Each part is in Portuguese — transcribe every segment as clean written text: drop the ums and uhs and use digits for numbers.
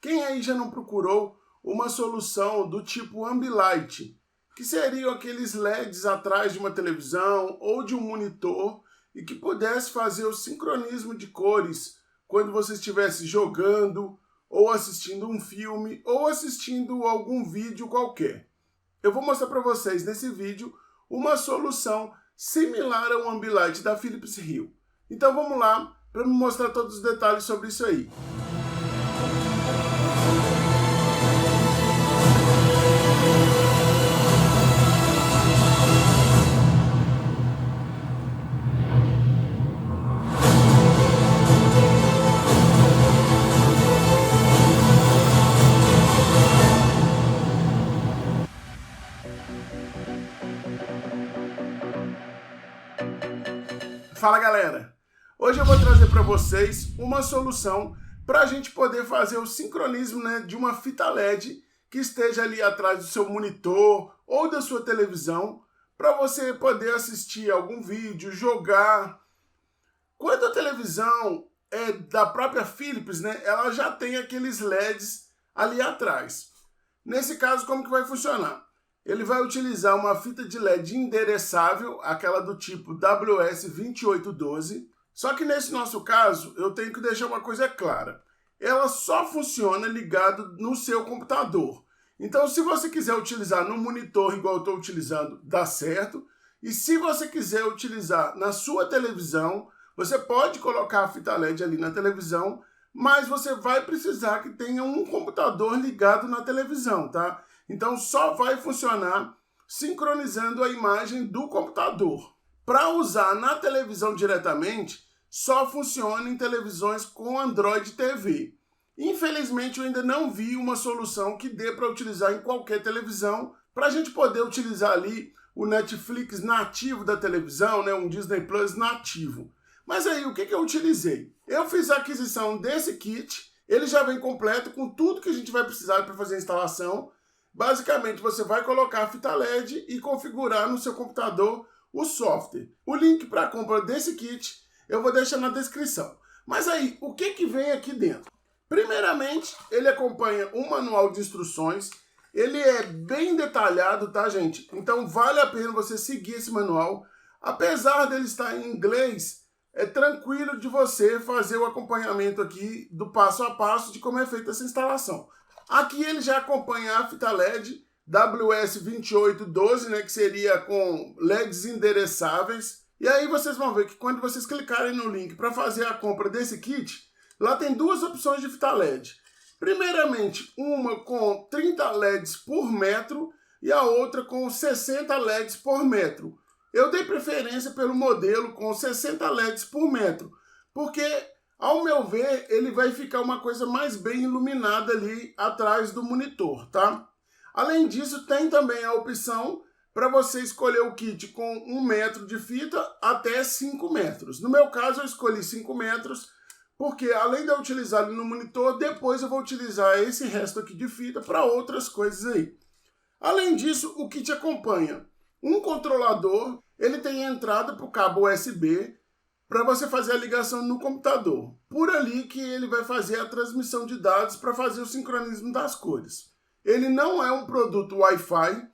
Quem aí já não procurou uma solução do tipo Ambilight, que seriam aqueles LEDs atrás de uma televisão ou de um monitor e que pudesse fazer o sincronismo de cores quando você estivesse jogando ou assistindo um filme ou assistindo algum vídeo qualquer. Eu vou mostrar para vocês nesse vídeo uma solução similar ao Ambilight da Philips Hue. Então vamos lá para me mostrar todos os detalhes sobre isso aí. Fala galera! Hoje eu vou trazer para vocês uma solução para a gente poder fazer o sincronismo, de uma fita LED que esteja ali atrás do seu monitor ou da sua televisão para você poder assistir algum vídeo, jogar. Quando a televisão é da própria Philips, ela já tem aqueles LEDs ali atrás. Nesse caso, como que vai funcionar? Ele vai utilizar uma fita de LED endereçável, aquela do tipo WS2812. Só que nesse nosso caso, eu tenho que deixar uma coisa clara. Ela só funciona ligado no seu computador. Então, se você quiser utilizar no monitor igual eu estou utilizando, dá certo. E se você quiser utilizar na sua televisão, você pode colocar a fita LED ali na televisão, mas você vai precisar que tenha um computador ligado na televisão, tá? Então só vai funcionar sincronizando a imagem do computador. Para usar na televisão diretamente, só funciona em televisões com Android TV. Infelizmente eu ainda não vi uma solução que dê para utilizar em qualquer televisão, para a gente poder utilizar ali o Netflix nativo da televisão, um Disney Plus nativo. Mas aí, o que eu utilizei? Eu fiz a aquisição desse kit, ele já vem completo com tudo que a gente vai precisar para fazer a instalação. Basicamente, você vai colocar a fita LED e configurar no seu computador o software. O link para a compra desse kit eu vou deixar na descrição. Mas aí, o que vem aqui dentro? Primeiramente, ele acompanha um manual de instruções. Ele é bem detalhado, tá, gente? Então, vale a pena você seguir esse manual. Apesar dele estar em inglês, é tranquilo de você fazer o acompanhamento aqui do passo a passo de como é feita essa instalação. Aqui ele já acompanha a fita LED WS2812, que seria com LEDs endereçáveis. E aí vocês vão ver que quando vocês clicarem no link para fazer a compra desse kit, lá tem duas opções de fita LED. Primeiramente, uma com 30 LEDs por metro e a outra com 60 LEDs por metro. Eu dei preferência pelo modelo com 60 LEDs por metro, porque, ao meu ver, ele vai ficar uma coisa mais bem iluminada ali atrás do monitor, tá? Além disso, tem também a opção para você escolher o kit com 1 metro de fita até 5 metros. No meu caso, eu escolhi 5 metros, porque além de eu utilizar ele no monitor, depois eu vou utilizar esse resto aqui de fita para outras coisas aí. Além disso, o kit acompanha um controlador, ele tem entrada para o cabo USB para você fazer a ligação no computador. Por ali que ele vai fazer a transmissão de dados para fazer o sincronismo das cores. Ele não é um produto Wi-Fi.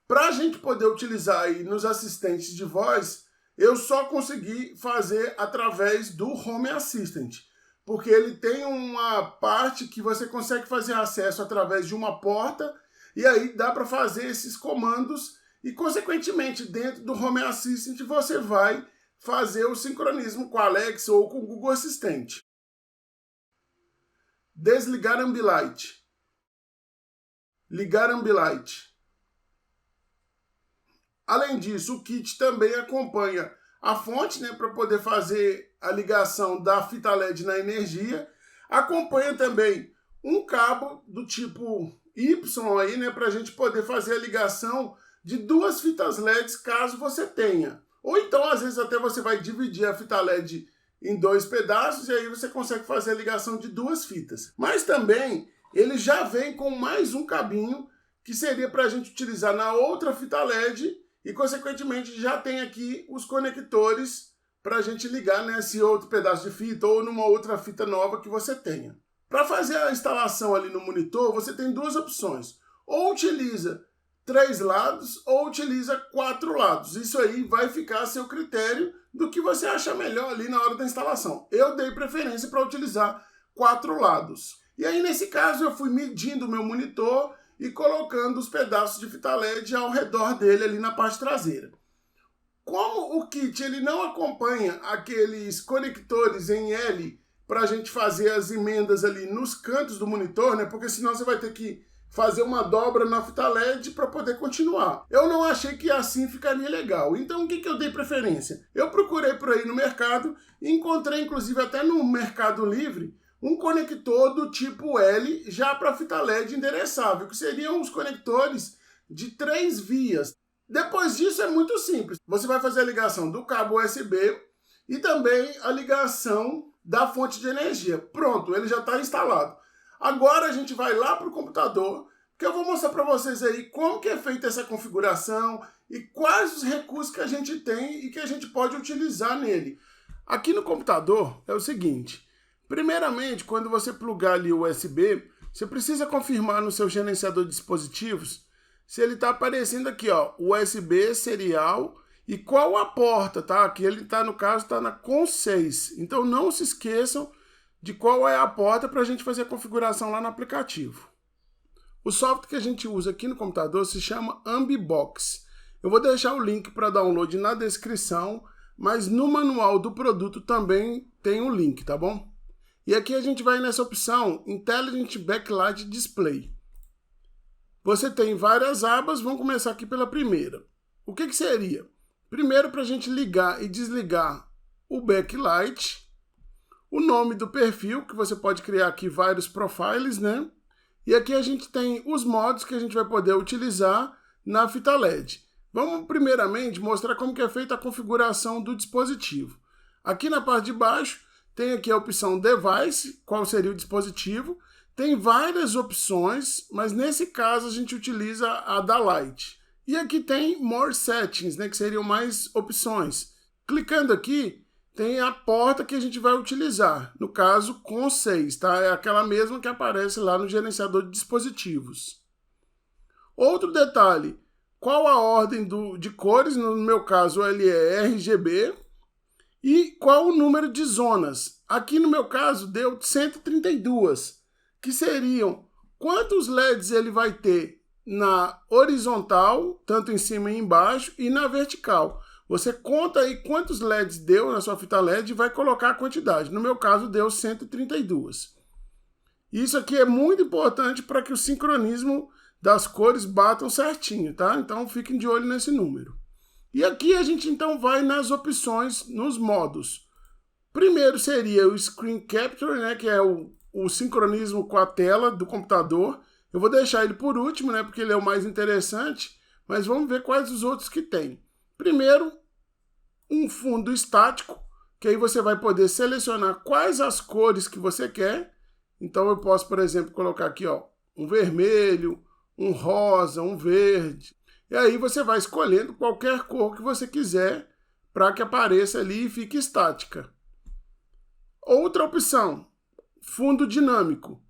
Para a gente poder utilizar aí nos assistentes de voz, eu só consegui fazer através do Home Assistant, porque ele tem uma parte que você consegue fazer acesso através de uma porta e aí dá para fazer esses comandos e, consequentemente, dentro do Home Assistant você vai fazer o sincronismo com a Alexa ou com o Google Assistente. Desligar Ambilight. Ligar Ambilight. Além disso, o kit também acompanha a fonte, para poder fazer a ligação da fita LED na energia. Acompanha também um cabo do tipo Y aí, para a gente poder fazer a ligação de duas fitas LEDs, caso você tenha. Ou então, às vezes, até você vai dividir a fita LED em 2 pedaços e aí você consegue fazer a ligação de 2 fitas. Mas também, ele já vem com mais um cabinho que seria para a gente utilizar na outra fita LED e, consequentemente, já tem aqui os conectores para a gente ligar nesse outro pedaço de fita ou numa outra fita nova que você tenha. Para fazer a instalação ali no monitor, você tem duas opções. Ou utiliza 3 lados ou utiliza 4 lados. Isso aí vai ficar a seu critério do que você acha melhor ali na hora da instalação. Eu dei preferência para utilizar 4 lados. E aí, nesse caso, eu fui medindo o meu monitor e colocando os pedaços de fita LED ao redor dele ali na parte traseira. Como o kit ele não acompanha aqueles conectores em L para a gente fazer as emendas ali nos cantos do monitor, né? Porque senão você vai ter que fazer uma dobra na fita LED para poder continuar. Eu não achei que assim ficaria legal. Então o que eu dei preferência? Eu procurei por aí no mercado e encontrei inclusive até no Mercado Livre um conector do tipo L já para fita LED endereçável, que seriam os conectores de 3 vias. Depois disso é muito simples. Você vai fazer a ligação do cabo USB e também a ligação da fonte de energia. Pronto, ele já está instalado. Agora a gente vai lá para o computador, que eu vou mostrar para vocês aí como que é feita essa configuração e quais os recursos que a gente tem e que a gente pode utilizar nele. Aqui no computador é o seguinte, primeiramente, quando você plugar ali o USB, você precisa confirmar no seu gerenciador de dispositivos se ele está aparecendo aqui, ó, USB serial e qual a porta, tá? Aqui ele está, no caso, está na COM6. Então não se esqueçam de qual é a porta para a gente fazer a configuração lá no aplicativo. O software que a gente usa aqui no computador se chama Ambibox. Eu vou deixar o link para download na descrição, mas no manual do produto também tem um link, tá bom? E aqui a gente vai nessa opção Intelligent Backlight Display. Você tem várias abas, vamos começar aqui pela primeira. O que seria? Primeiro, para a gente ligar e desligar o backlight, o nome do perfil, que você pode criar aqui vários profiles, né? E aqui a gente tem os modos que a gente vai poder utilizar na fita LED. Vamos primeiramente mostrar como que é feita a configuração do dispositivo. Aqui na parte de baixo tem aqui a opção Device, qual seria o dispositivo. Tem várias opções, mas nesse caso a gente utiliza a da Light. E aqui tem More Settings, né, que seriam mais opções. Clicando aqui, tem a porta que a gente vai utilizar, no caso COM6, tá? É aquela mesma que aparece lá no gerenciador de dispositivos. Outro detalhe, qual a ordem de cores, no meu caso ele é RGB, e qual o número de zonas. Aqui no meu caso deu 132, que seriam quantos LEDs ele vai ter na horizontal, tanto em cima e embaixo, e na vertical. Você conta aí quantos LEDs deu na sua fita LED e vai colocar a quantidade. No meu caso, deu 132. Isso aqui é muito importante para que o sincronismo das cores batam certinho, tá? Então, fiquem de olho nesse número. E aqui a gente, então, vai nas opções, nos modos. Primeiro seria o Screen Capture, né? Que é o sincronismo com a tela do computador. Eu vou deixar ele por último, né? Porque ele é o mais interessante. Mas vamos ver quais os outros que tem. Primeiro, um fundo estático, que aí você vai poder selecionar quais as cores que você quer. Então eu posso, por exemplo, colocar aqui, ó, um vermelho, um rosa, um verde. E aí você vai escolhendo qualquer cor que você quiser para que apareça ali e fique estática. Outra opção, fundo dinâmico,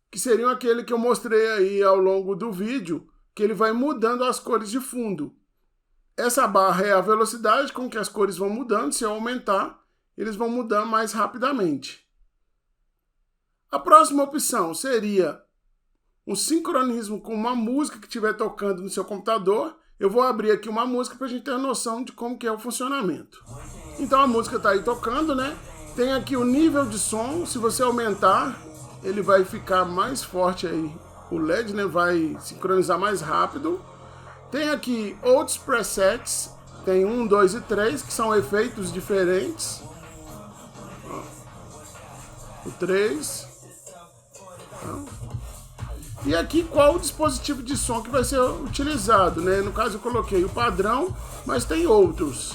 que seria aquele que eu mostrei aí ao longo do vídeo, que ele vai mudando as cores de fundo. Essa barra é a velocidade com que as cores vão mudando. Se eu aumentar, eles vão mudando mais rapidamente. A próxima opção seria um sincronismo com uma música que estiver tocando no seu computador. Eu vou abrir aqui uma música para a gente ter uma noção de como que é o funcionamento. Então a música está aí tocando, né? Tem aqui o nível de som. Se você aumentar, ele vai ficar mais forte aí. O LED, né, vai sincronizar mais rápido. Tem aqui outros presets, tem 1, 2 e 3, que são efeitos diferentes. Ó, o 3. E aqui qual o dispositivo de som que vai ser utilizado, né? No caso eu coloquei o padrão, mas tem outros.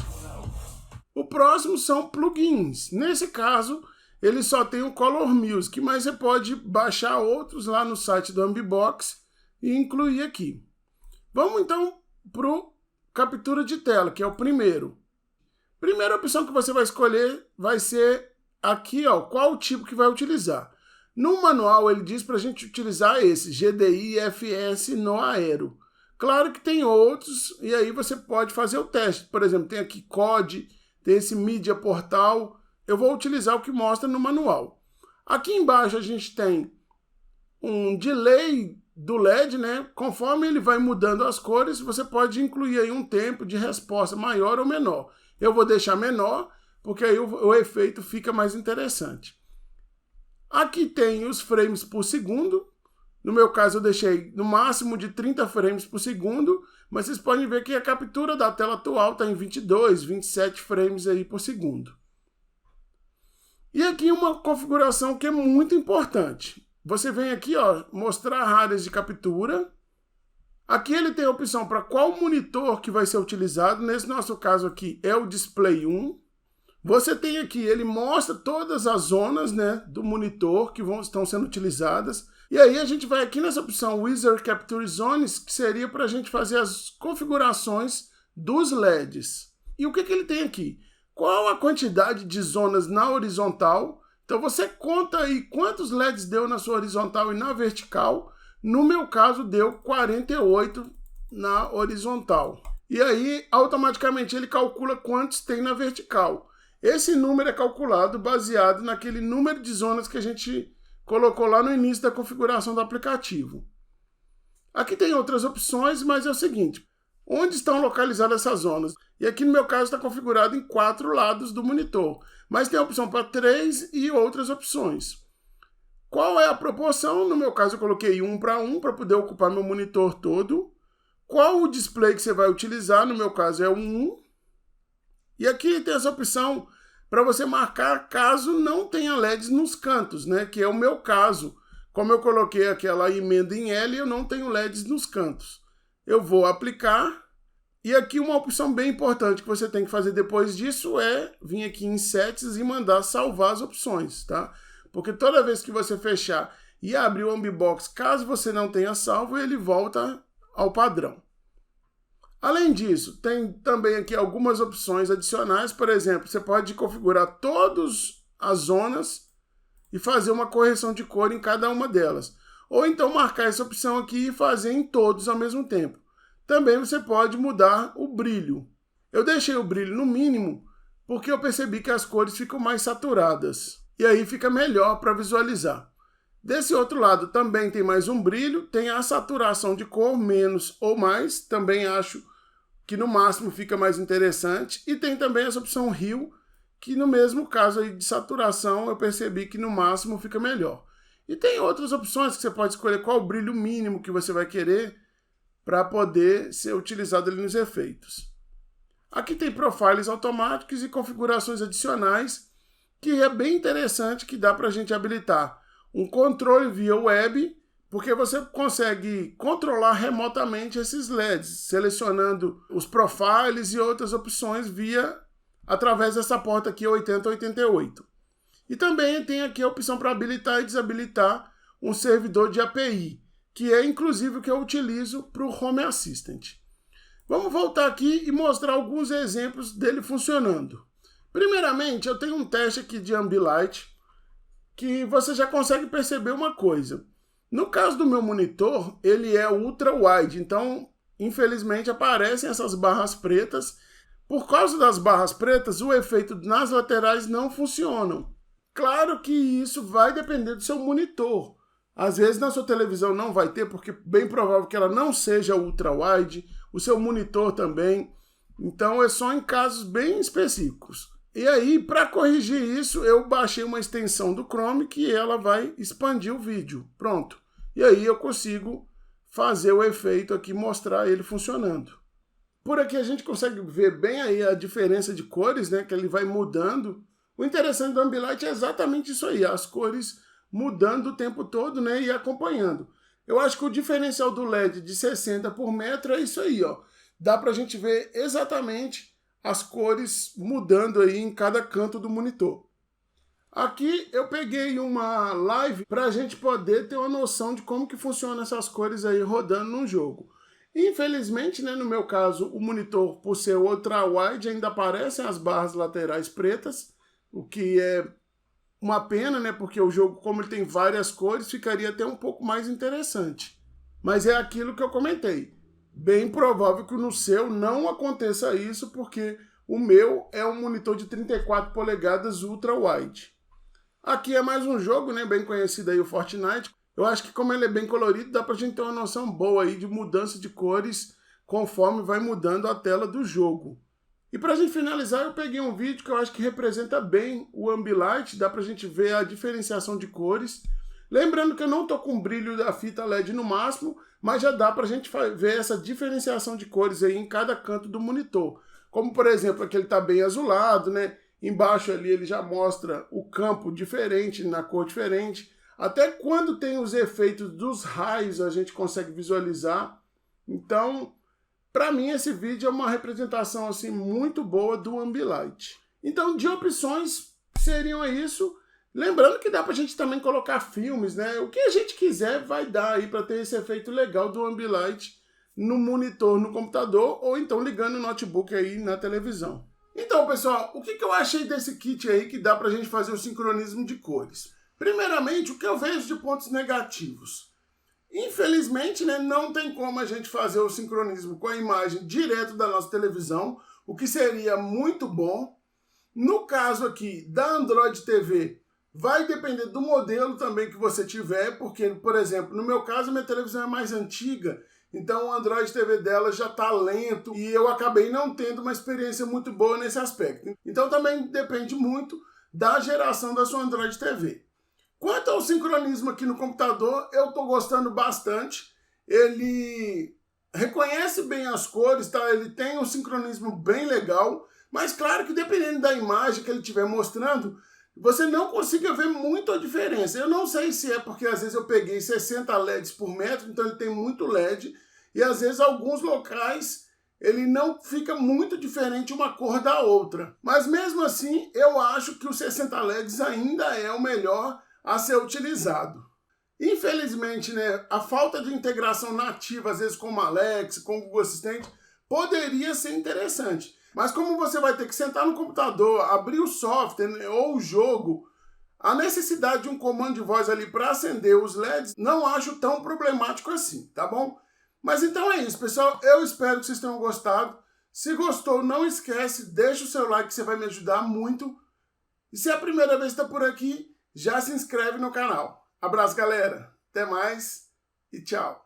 O próximo são plugins. Nesse caso, ele só tem o Color Music, mas você pode baixar outros lá no site do Ambibox e incluir aqui. Vamos então para o captura de tela, que é o primeiro. Primeira opção que você vai escolher vai ser aqui, ó, qual o tipo que vai utilizar. No manual ele diz para a gente utilizar esse GDI FS no Aero. Claro que tem outros, e aí você pode fazer o teste. Por exemplo, tem aqui COD, tem esse Media Portal. Eu vou utilizar o que mostra no manual. Aqui embaixo a gente tem um delay do LED, né? Conforme ele vai mudando as cores, você pode incluir aí um tempo de resposta maior ou menor. Eu vou deixar menor, porque aí o efeito fica mais interessante. Aqui tem os frames por segundo. No meu caso eu deixei no máximo de 30 frames por segundo, mas vocês podem ver que a captura da tela atual está em 22, 27 frames aí por segundo. E aqui uma configuração que é muito importante. Você vem aqui, ó, mostrar áreas de captura. Aqui ele tem a opção para qual monitor que vai ser utilizado. Nesse nosso caso aqui é o Display 1. Você tem aqui, ele mostra todas as zonas, né, do monitor que estão sendo utilizadas. E aí a gente vai aqui nessa opção Wizard Capture Zones, que seria para a gente fazer as configurações dos LEDs. E o que ele tem aqui? Qual a quantidade de zonas na horizontal? Então você conta aí quantos LEDs deu na sua horizontal e na vertical. No meu caso deu 48 na horizontal. E aí automaticamente ele calcula quantos tem na vertical. Esse número é calculado baseado naquele número de zonas que a gente colocou lá no início da configuração do aplicativo. Aqui tem outras opções, mas é o seguinte: onde estão localizadas essas zonas? E aqui no meu caso está configurado em 4 lados do monitor, mas tem a opção para 3 e outras opções. Qual é a proporção? No meu caso eu coloquei 1 para 1 para poder ocupar meu monitor todo. Qual o display que você vai utilizar? No meu caso é o 1. E aqui tem essa opção para você marcar caso não tenha LEDs nos cantos, né? Que é o meu caso. Como eu coloquei aquela emenda em L, eu não tenho LEDs nos cantos. Eu vou aplicar. E aqui uma opção bem importante que você tem que fazer depois disso é vir aqui em Settings e mandar salvar as opções, tá? Porque toda vez que você fechar e abrir o Ambibox, caso você não tenha salvo, ele volta ao padrão. Além disso, tem também aqui algumas opções adicionais. Por exemplo, você pode configurar todas as zonas e fazer uma correção de cor em cada uma delas. Ou então marcar essa opção aqui e fazer em todos ao mesmo tempo. Também você pode mudar o brilho. Eu deixei o brilho no mínimo porque eu percebi que as cores ficam mais saturadas. E aí fica melhor para visualizar. Desse outro lado também tem mais um brilho, tem a saturação de cor, menos ou mais, também acho que no máximo fica mais interessante. E tem também essa opção Hue, que no mesmo caso aí de saturação eu percebi que no máximo fica melhor. E tem outras opções que você pode escolher qual o brilho mínimo que você vai querer para poder ser utilizado ali nos efeitos. Aqui tem profiles automáticos e configurações adicionais, que é bem interessante, que dá para a gente habilitar um controle via web, porque você consegue controlar remotamente esses LEDs, selecionando os profiles e outras opções através dessa porta aqui 8088. E também tem aqui a opção para habilitar e desabilitar um servidor de API, que é inclusive o que eu utilizo para o Home Assistant. Vamos voltar aqui e mostrar alguns exemplos dele funcionando. Primeiramente, eu tenho um teste aqui de Ambilight, que você já consegue perceber uma coisa. No caso do meu monitor, ele é ultra wide, então infelizmente aparecem essas barras pretas. Por causa das barras pretas, o efeito nas laterais não funcionam. Claro que isso vai depender do seu monitor. Às vezes na sua televisão não vai ter, porque é bem provável que ela não seja ultra wide, o seu monitor também. Então é só em casos bem específicos. E aí, para corrigir isso, eu baixei uma extensão do Chrome que ela vai expandir o vídeo. Pronto. E aí eu consigo fazer o efeito aqui, mostrar ele funcionando. Por aqui a gente consegue ver bem aí a diferença de cores, né, que ele vai mudando. O interessante do Ambilight é exatamente isso aí, as cores mudando o tempo todo, né, e acompanhando. Eu acho que o diferencial do LED de 60 por metro é isso aí, ó. Dá pra gente ver exatamente as cores mudando aí em cada canto do monitor. Aqui eu peguei uma live para a gente poder ter uma noção de como que funciona essas cores aí rodando no jogo. Infelizmente, né, no meu caso, o monitor, por ser ultra wide, ainda aparecem as barras laterais pretas, o que é uma pena, né? Porque o jogo, como ele tem várias cores, ficaria até um pouco mais interessante. Mas é aquilo que eu comentei. Bem provável que no seu não aconteça isso, porque o meu é um monitor de 34 polegadas ultra wide. Aqui é mais um jogo, né, bem conhecido aí, o Fortnite. Eu acho que como ele é bem colorido, dá pra gente ter uma noção boa aí de mudança de cores conforme vai mudando a tela do jogo. E pra gente finalizar, eu peguei um vídeo que eu acho que representa bem o Ambilight, dá pra gente ver a diferenciação de cores. Lembrando que eu não tô com o brilho da fita LED no máximo, mas já dá pra gente ver essa diferenciação de cores aí em cada canto do monitor. Como, por exemplo, aqui ele tá bem azulado, né? Embaixo ali ele já mostra o campo diferente, na cor diferente. Até quando tem os efeitos dos raios a gente consegue visualizar. Então, para mim esse vídeo é uma representação assim muito boa do Ambilight. Então, de opções seriam isso. Lembrando que dá pra gente também colocar filmes, né? O que a gente quiser vai dar aí para ter esse efeito legal do Ambilight no monitor, no computador, ou então ligando o notebook aí na televisão. Então, pessoal, o que eu achei desse kit aí que dá pra gente fazer o sincronismo de cores? Primeiramente, o que eu vejo de pontos negativos? Infelizmente, né, não tem como a gente fazer o sincronismo com a imagem direto da nossa televisão, o que seria muito bom. No caso aqui da Android TV, vai depender do modelo também que você tiver, porque, por exemplo, no meu caso, minha televisão é mais antiga, então o Android TV dela já está lento e eu acabei não tendo uma experiência muito boa nesse aspecto. Então também depende muito da geração da sua Android TV. Quanto ao sincronismo aqui no computador, eu estou gostando bastante. Ele reconhece bem as cores, tá? Ele tem um sincronismo bem legal, mas claro que dependendo da imagem que ele estiver mostrando, você não consiga ver muito a diferença. Eu não sei se é porque às vezes eu peguei 60 LEDs por metro, então ele tem muito LED, e às vezes alguns locais ele não fica muito diferente uma cor da outra. Mas mesmo assim, eu acho que os 60 LEDs ainda é o melhor a ser utilizado. Infelizmente, né, a falta de integração nativa, às vezes com o Alexa, com o Google Assistente, poderia ser interessante. Mas como você vai ter que sentar no computador, abrir o software, né, ou o jogo, a necessidade de um comando de voz ali para acender os LEDs, não acho tão problemático assim, tá bom? Mas então é isso, pessoal. Eu espero que vocês tenham gostado. Se gostou, não esquece, deixa o seu like que você vai me ajudar muito. E se é a primeira vez que está por aqui, já se inscreve no canal. Abraço, galera. Até mais e tchau.